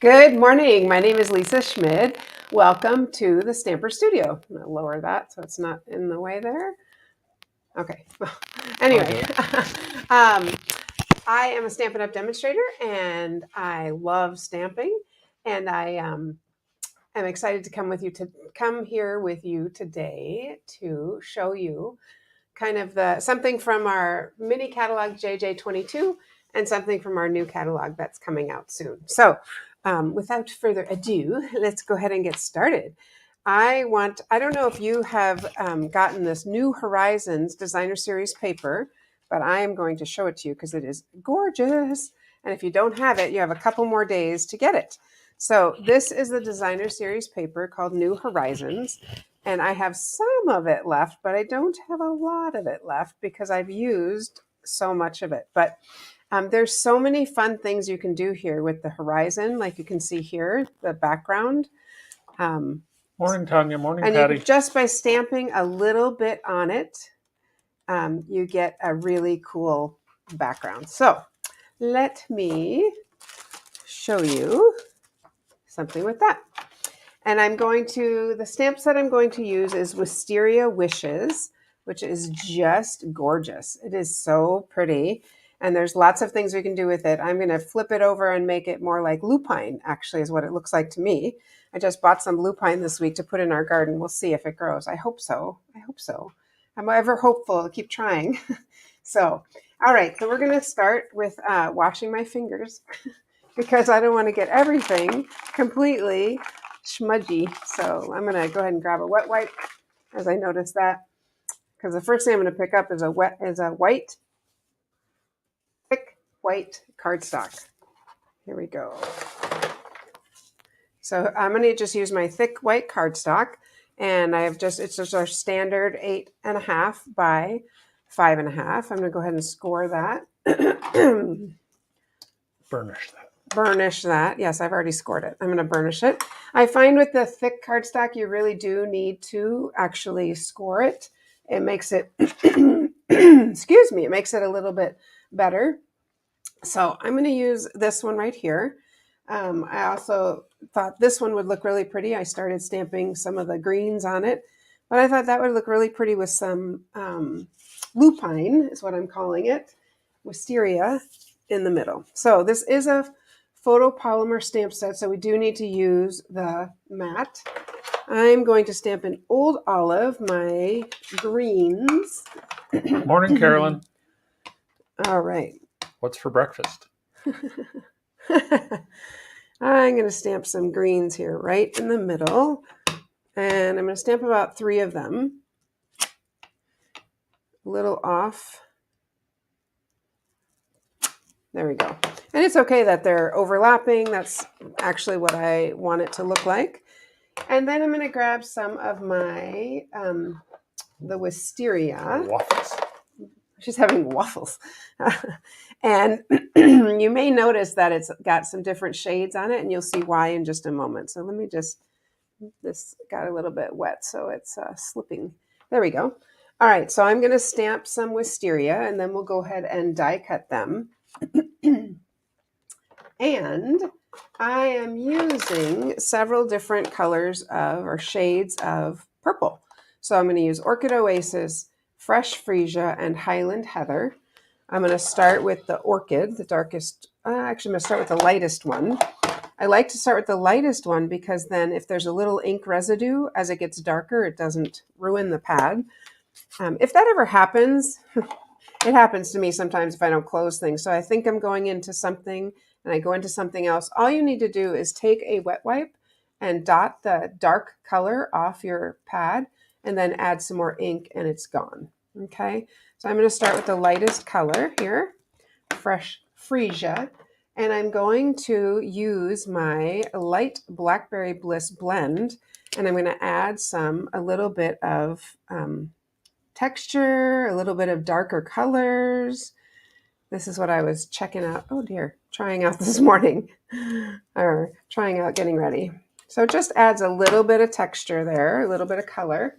Good morning. My name is Lisa Schmid. Welcome to the Stamper Studio. I'm going to lower that so it's not in the way there. Okay. Well, anyway, I am a Stampin' Up! Demonstrator and I love stamping. And I am excited to come here with you today to show you kind of something from our mini catalog JJ22 and something from our new catalog that's coming out soon. So without further ado, let's go ahead and get started. I don't know if you have gotten this New Horizons Designer Series paper, but I am going to show it to you because it is gorgeous. And if you don't have it, you have a couple more days to get it. So this is the Designer Series paper called New Horizons. And I have some of it left, but I don't have a lot of it left because I've used so much of it. But there's so many fun things you can do here with the horizon. Like you can see here, the background. Morning, Tanya. Morning, and Patty. just by stamping a little bit on it, you get a really cool background. So let me show you something with that. And the stamp set I'm going to use is Wisteria Wishes, which is just gorgeous. It is so pretty. And there's lots of things we can do with it. I'm going to flip it over and make it more like lupine, actually, is what it looks like to me. I just bought some lupine this week to put in our garden. We'll see if it grows. I hope so. I'm ever hopeful. I'll keep trying. So, all right. So we're going to start with washing my fingers because I don't want to get everything completely smudgy. So I'm going to go ahead and grab a wet wipe as I notice that, because the first thing I'm going to pick up is a thick white cardstock. Here we go. So I'm going to just use my thick white cardstock, and it's just our standard 8.5 by 5.5. I'm going to go ahead and score that. Burnish that. Yes, I've already scored it. I'm going to burnish it. I find with the thick cardstock, you really do need to actually score it. It makes it, excuse me, it makes it a little bit better. So I'm going to use this one right here. I also thought this one would look really pretty. I started stamping some of the greens on it, but I thought that would look really pretty with some lupine, is what I'm calling it, wisteria in the middle. So this is a photopolymer stamp set, so we do need to use the mat. I'm going to stamp in Old Olive, my greens. Morning, Carolyn. All right. What's for breakfast? I'm going to stamp some greens here right in the middle, and I'm going to stamp about 3 of them. A little off. There we go. And it's okay that they're overlapping. That's actually what I want it to look like. And then I'm going to grab some of my, the wisteria. Waffles. She's having waffles. And you may notice that it's got some different shades on it, and you'll see why in just a moment. So let me this got a little bit wet, so it's slipping. There we go. All right, so I'm going to stamp some wisteria, and then we'll go ahead and die cut them. And I am using several different colors or shades of purple. So I'm going to use Orchid Oasis, Fresh Freesia, and Highland Heather. I'm going to start with the orchid, the darkest. Actually, I'm going to start with the lightest one. I like to start with the lightest one because then if there's a little ink residue as it gets darker, it doesn't ruin the pad. If that ever happens, it happens to me sometimes if I don't close things. So I think I'm going into something and I go into something else. All you need to do is take a wet wipe and dot the dark color off your pad and then add some more ink and it's gone. Okay, so I'm going to start with the lightest color here, Fresh Freesia, and I'm going to use my light Blackberry Bliss blend, and I'm going to add a little bit of texture, a little bit of darker colors. This is what I was trying out this morning, or trying out getting ready. So it just adds a little bit of texture there, a little bit of color.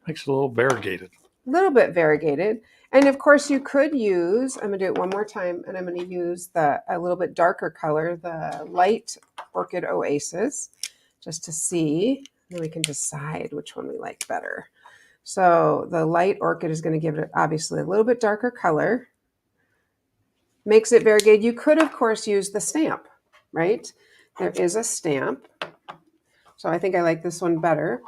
Makes it a little variegated. little bit variegated. And of course you could use, I'm gonna do it one more time, and I'm gonna use a little bit darker color, the light Orchid Oasis, just to see, then we can decide which one we like better. So the light orchid is gonna give it obviously a little bit darker color. Makes it variegated. You could of course use the stamp, right? There is a stamp. So I think I like this one better.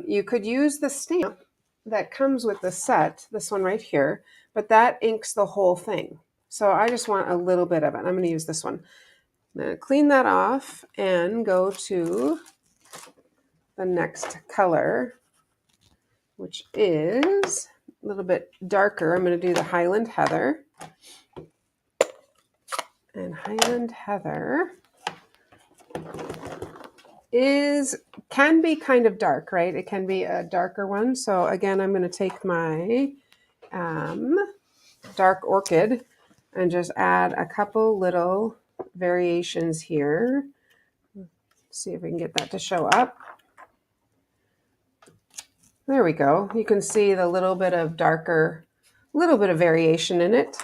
You could use the stamp that comes with the set, this one right here, but that inks the whole thing. So I just want a little bit of it. I'm going to use this one. I'm going to clean that off and go to the next color, which is a little bit darker. I'm going to do the Highland Heather. And Highland Heather can be kind of dark, right? It can be a darker one. So again, I'm going to take my dark orchid and just add a couple little variations here. See if we can get that to show up. There we go. You can see the little bit of variation in it.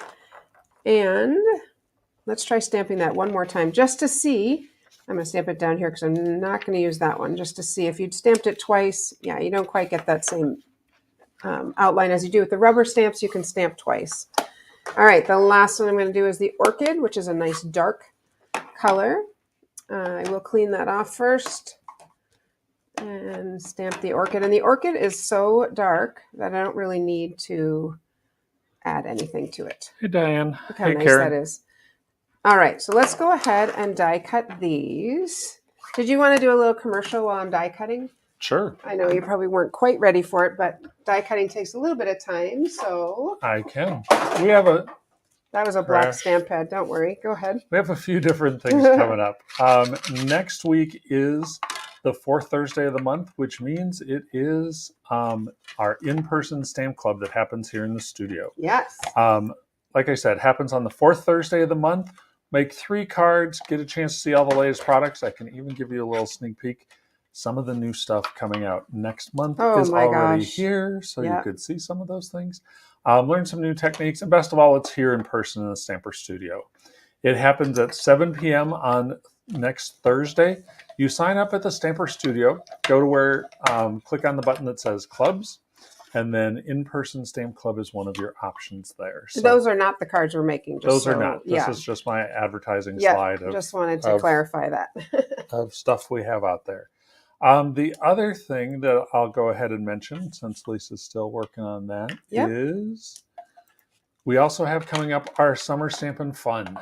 And let's try stamping that one more time just to see. I'm going to stamp it down here because I'm not going to use that one, just to see if you'd stamped it twice. Yeah, you don't quite get that same outline as you do with the rubber stamps. You can stamp twice. All right, the last one I'm going to do is the orchid, which is a nice dark color. I will clean that off first and stamp the orchid. And the orchid is so dark that I don't really need to add anything to it. Hey, Diane. Look how hey, nice Karen. that is. All right, so let's go ahead and die cut these. Did you want to do a little commercial while I'm die cutting? Sure. I know you probably weren't quite ready for it, but die cutting takes a little bit of time, so. I can. We have a... That was a black stamp pad. Don't worry. Go ahead. We have a few different things coming up. Next week is the fourth Thursday of the month, which means it is our in-person stamp club that happens here in the studio. Yes. Like I said, happens on the fourth Thursday of the month. Make 3 cards, get a chance to see all the latest products. I can even give you a little sneak peek. Some of the new stuff coming out next month is already here, so you could see some of those things. Learn some new techniques, and best of all, it's here in person in the Stamper Studio. It happens at 7 p.m. on next Thursday. You sign up at the Stamper Studio, go to where, click on the button that says Clubs, and then in-person stamp club is one of your options there. So those are not the cards we're making. Those are not. This is just my advertising slide. Just wanted to clarify that. of stuff we have out there. The other thing that I'll go ahead and mention, since Lisa's still working on that, is we also have coming up our Summer Stampin' Fun.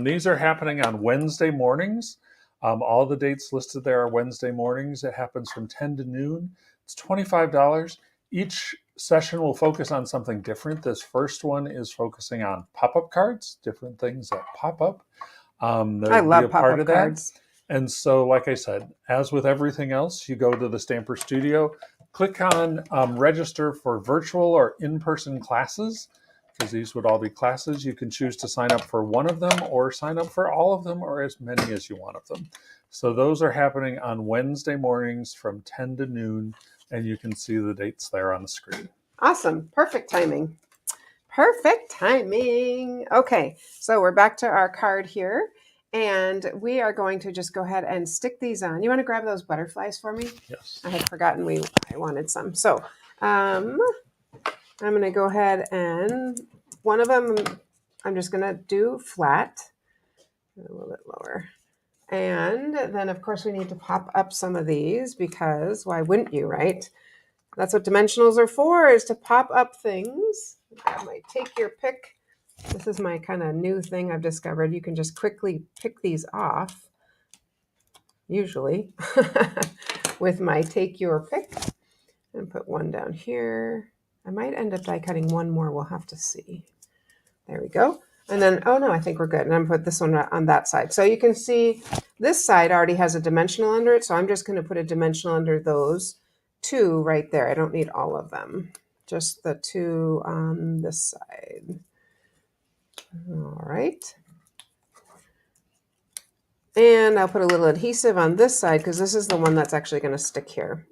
These are happening on Wednesday mornings. All the dates listed there are Wednesday mornings. It happens from 10 to noon. It's $25. Each session will focus on something different. This first one is focusing on pop-up cards, different things that pop up. I love pop-up cards. And so, like I said, as with everything else, you go to the Stamper Studio, click on register for virtual or in-person classes, because these would all be classes. You can choose to sign up for one of them or sign up for all of them or as many as you want of them. So those are happening on Wednesday mornings from 10 to noon, and you can see the dates there on the screen. Awesome. Perfect timing. Perfect timing. Okay, so we're back to our card here. And we are going to just go ahead and stick these on. You want to grab those butterflies for me? Yes. I had forgotten I wanted some. So I'm going to go ahead and one of them I'm just going to do flat, a little bit lower. And then, of course, we need to pop up some of these because why wouldn't you, right? That's what dimensionals are for, is to pop up things. I might take your pick. This is my kind of new thing I've discovered. You can just quickly pick these off, usually, with my take your pick. And put one down here. I might end up die cutting one more. We'll have to see. There we go. And then, oh no, I think we're good. And I'm going to put this one on that side. So you can see this side already has a dimensional under it. So I'm just going to put a dimensional under those 2 right there. I don't need all of them. Just the 2 on this side. All right. And I'll put a little adhesive on this side because this is the one that's actually going to stick here.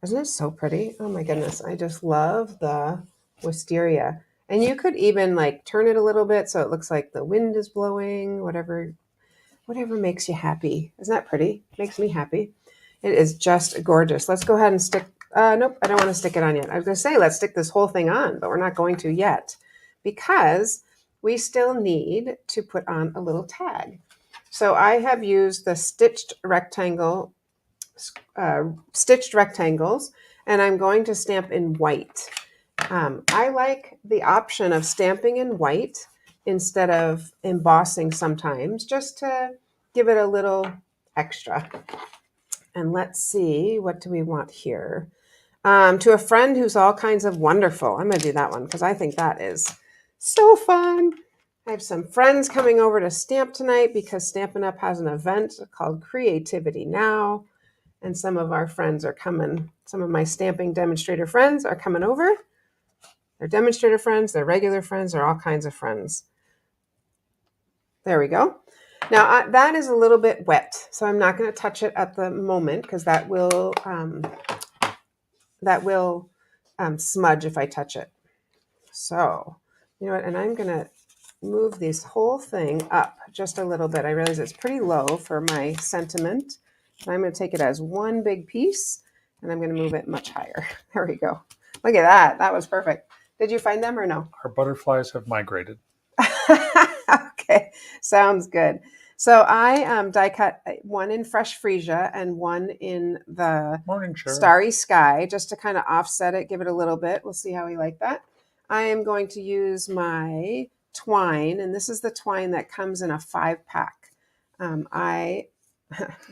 Isn't it so pretty? Oh my goodness. I just love the wisteria. And you could even like turn it a little bit so it looks like the wind is blowing, whatever makes you happy. Isn't that pretty? Makes me happy. It is just gorgeous. Let's go ahead and stick, nope, I don't want to stick it on yet. I was going to say, let's stick this whole thing on, but we're not going to yet because we still need to put on a little tag. So I have used the stitched rectangles, and I'm going to stamp in white. I like the option of stamping in white instead of embossing sometimes, just to give it a little extra. And let's see, what do we want here? To a friend who's all kinds of wonderful. I'm going to do that one because I think that is so fun. I have some friends coming over to stamp tonight because Stampin' Up! Has an event called Creativity Now. And some of our friends are coming. Some of my stamping demonstrator friends are coming over. They're demonstrator friends, they're regular friends, they're all kinds of friends. There we go. Now that is a little bit wet, so I'm not going to touch it at the moment because that will smudge if I touch it. So, you know what, and I'm going to move this whole thing up just a little bit. I realize it's pretty low for my sentiment. And I'm going to take it as one big piece, and I'm going to move it much higher. There we go. Look at that. That was perfect. Did you find them or no? Our butterflies have migrated. Okay, sounds good. So I die cut one in Fresh Freesia and one in the Starry Sky, just to kind of offset it, give it a little bit. We'll see how we like that. I am going to use my twine, and this is the twine that comes in a 5-pack.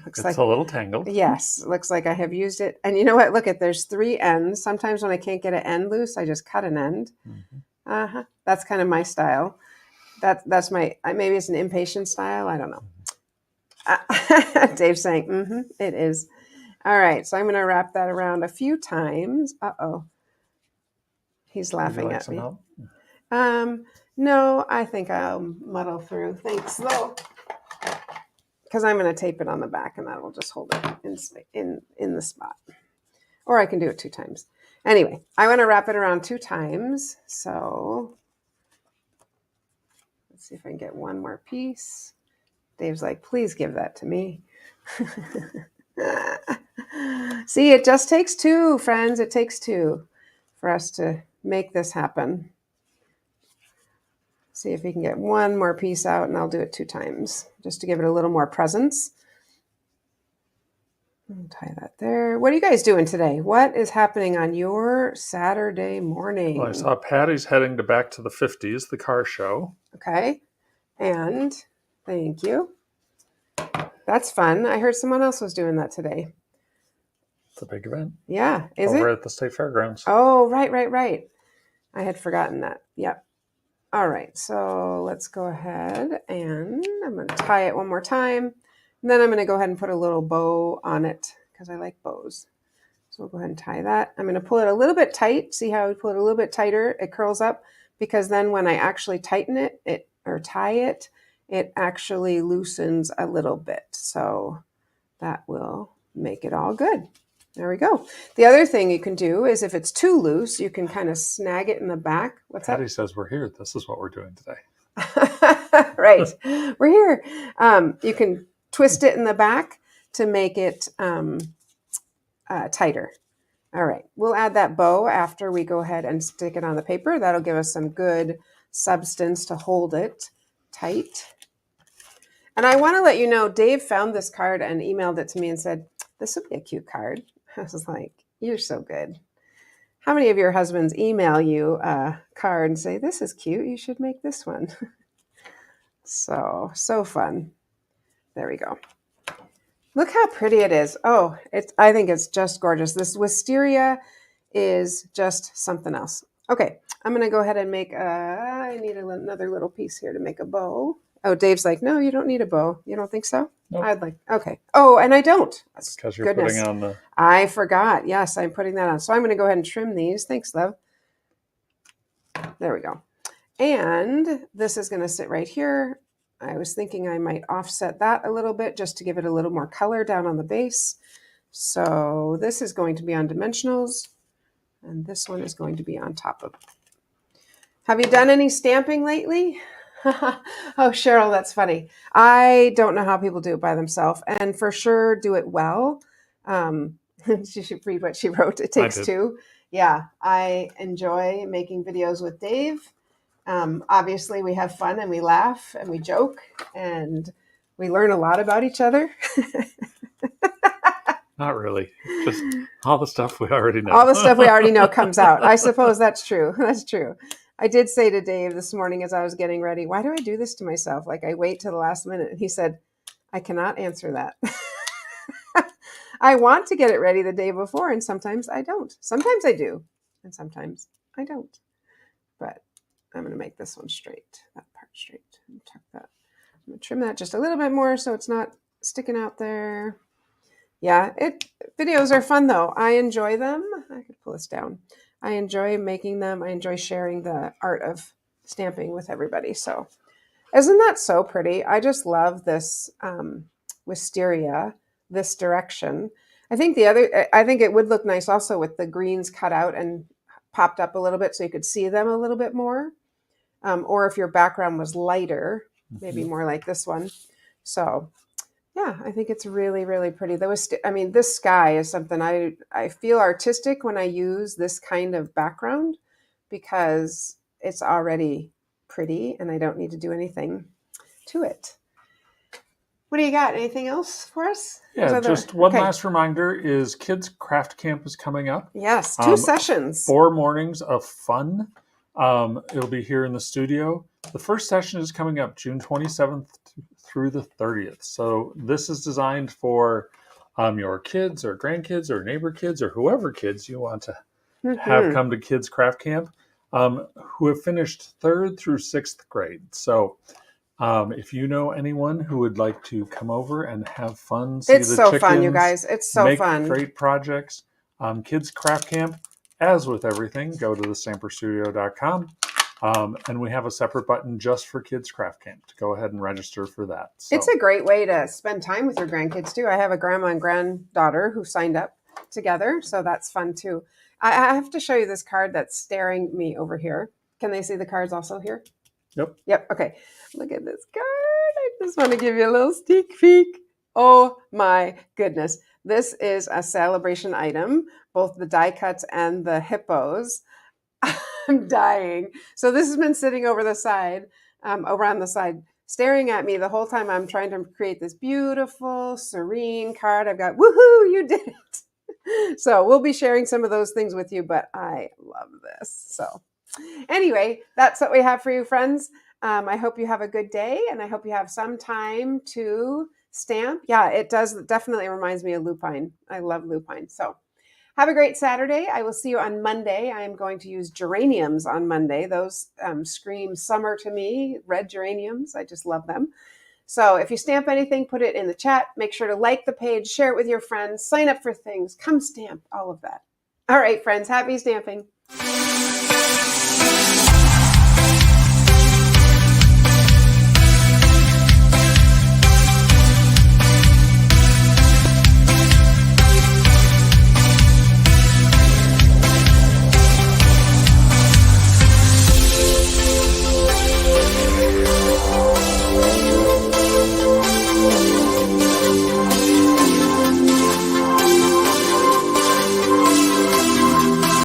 It's like a little tangled. Yes, looks like I have used it. And you know what? Look at, there's 3 ends. Sometimes when I can't get an end loose, I just cut an end. Mm-hmm. That's kind of my style. That's my, maybe it's an impatient style. I don't know. Dave's saying, it is. All right, so I'm going to wrap that around a few times. Uh-oh. He's laughing at me. Help? No, I think I'll muddle through. Thanks, though. Because I'm going to tape it on the back, and that will just hold it in the spot. Or I can do it 2 times. Anyway, I want to wrap it around 2 times. So let's see if I can get one more piece. Dave's like, please give that to me. See, it just takes 2, friends. It takes 2 for us to make this happen. See if we can get one more piece out, and I'll do it 2 times just to give it a little more presence. I'll tie that there. What are you guys doing today? What is happening on your Saturday morning? Well, I saw Patty's heading Back to the 50s, the car show. Okay. And thank you. That's fun. I heard someone else was doing that today. It's a big event. Yeah. Is it? Over at the State Fairgrounds. Oh, right. I had forgotten that. Yep. All right. So let's go ahead and I'm going to tie it one more time. And then I'm going to go ahead and put a little bow on it because I like bows. So we'll go ahead and tie that. I'm going to pull it a little bit tight. See how we pull it a little bit tighter? It curls up because then when I actually tighten it or tie it, it actually loosens a little bit. So that will make it all good. There we go. The other thing you can do is if it's too loose, you can kind of snag it in the back. What's that? Patty says we're here. This is what we're doing today. Right. We're here. You can twist it in the back to make it tighter. All right. We'll add that bow after we go ahead and stick it on the paper. That'll give us some good substance to hold it tight. And I want to let you know, Dave found this card and emailed it to me and said, this would be a cute card. I was like, you're so good. How many of your husbands email you a card and say, this is cute, you should make this one? So fun. There we go. Look how pretty it is. Oh, I think it's just gorgeous. This wisteria is just something else. Okay, I'm going to go ahead and make I need another little piece here to make a bow. Oh, Dave's like, no, you don't need a bow. You don't think so? Nope. Okay. Oh, and I don't. Because you're putting on the... I forgot. Yes, I'm putting that on. So I'm going to go ahead and trim these. Thanks, love. There we go. And this is going to sit right here. I was thinking I might offset that a little bit just to give it a little more color down on the base. So this is going to be on dimensionals, and this one is going to be on top of. Have you done any stamping lately? Oh, Cheryl, that's funny. I don't know how people do it by themselves, and for sure do it well. She should read what she wrote. It takes two. Yeah, I enjoy making videos with Dave. Obviously, we have fun and we laugh and we joke and we learn a lot about each other. Not really. Just all the stuff we already know. All the stuff we already know comes out. I suppose that's true. That's true. I did say to Dave this morning as I was getting ready, why do I do this to myself? Like I wait till the last minute. And he said, I cannot answer that. I want to get it ready the day before, and sometimes I don't. Sometimes I do, and sometimes I don't. But I'm going to make this one straight, that part straight. And tuck that. I'm going to trim that just a little bit more so it's not sticking out there. Yeah, videos are fun though. I enjoy them. I could pull this down. I enjoy making them. I enjoy sharing the art of stamping with everybody. So isn't that so pretty? I just love this wisteria, this direction. I think it would look nice also with the greens cut out and popped up a little bit so you could see them a little bit more. Or if your background was lighter, maybe more like this one. So yeah, I think it's really, really pretty. This sky is something I feel artistic when I use this kind of background because it's already pretty and I don't need to do anything to it. What do you got? Anything else for us? Yeah, just one last reminder is Kids Craft Camp is coming up. Yes, 2 sessions. 4 mornings of fun. It'll be here in the studio. The first session is coming up June 27th through the 30th. So this is designed for your kids or grandkids or neighbor kids or whoever kids you want to have come to Kids Craft Camp who have finished 3rd through 6th grade. So if you know anyone who would like to come over and have fun, see it's the so chickens, fun, you guys. It's so make fun. Great projects. Kids Craft Camp, as with everything, go to thestamperstudio.com. And we have a separate button just for Kids Craft Camp to go ahead and register for that. So. It's a great way to spend time with your grandkids too. I have a grandma and granddaughter who signed up together, so that's fun too. I have to show you this card that's staring me over here. Can they see the cards also here? Yep. Okay. Look at this card. I just want to give you a little sneak peek. Oh my goodness. This is a celebration item, both the die cuts and the hippos. I'm dying. So this has been sitting over the side, around the side, staring at me the whole time I'm trying to create this beautiful, serene card. I've got, woohoo, you did it. So we'll be sharing some of those things with you, but I love this. So anyway, that's what we have for you, friends. I hope you have a good day, and I hope you have some time to stamp. Yeah, it definitely reminds me of lupine. I love lupine. So have a great Saturday. I will see you on Monday. I am going to use geraniums on Monday. Those scream summer to me, red geraniums. I just love them. So if you stamp anything, put it in the chat. Make sure to like the page, share it with your friends, sign up for things, come stamp, all of that. All right, friends, happy stamping.